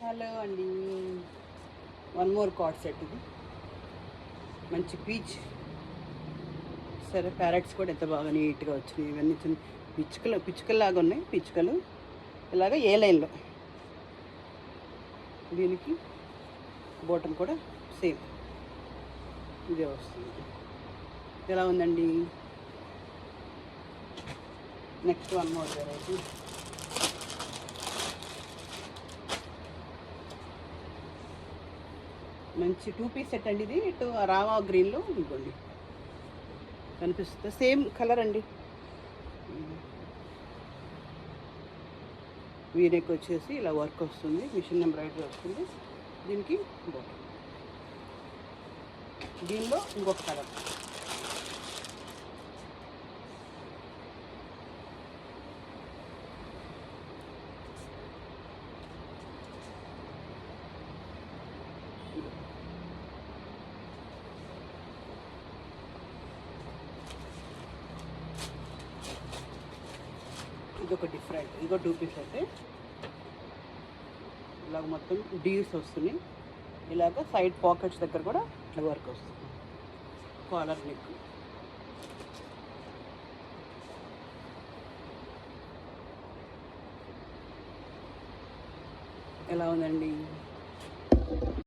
Hello అండి. One more card set ఇది మంచి పీచ్. సరే ప్యారెట్స్ కూడా ఎంత బాగా నీట్గా వచ్చినాయి. ఇవన్నీ చిన్న పిచ్చుకల్లాగా ఉన్నాయి. పిచ్చుకలు ఇలాగ ఏ లైన్లో. దీనికి బోటం కూడా సేమ్ ఇదే వస్తుంది. ఎలా ఉందండి? Next one more variety. మంచి 2 పీస్ సెట్ అండి ఇది. ఇటు రావా గ్రీన్లో ఇవ్వండి కనిపిస్తుంది. సేమ్ కలర్ అండి. వీనెక్ వచ్చేసి ఇలా వర్క్ వస్తుంది, మిషన్ ఎంబ్రాయిడరీ వస్తుంది. దీనికి బాటమ్, దీనిలో ఇంకొక కలర్. ఇదొక డిఫరెంట్, ఇంకో 2 పీస్ అయితే ఇలాగ మొత్తం డీల్స్ వస్తున్నాయి. ఇలాగ సైడ్ పాకెట్స్ దగ్గర కూడా ఇట్లా వర్క్ వస్తుంది. Collar neck. ఎలా ఉందండి?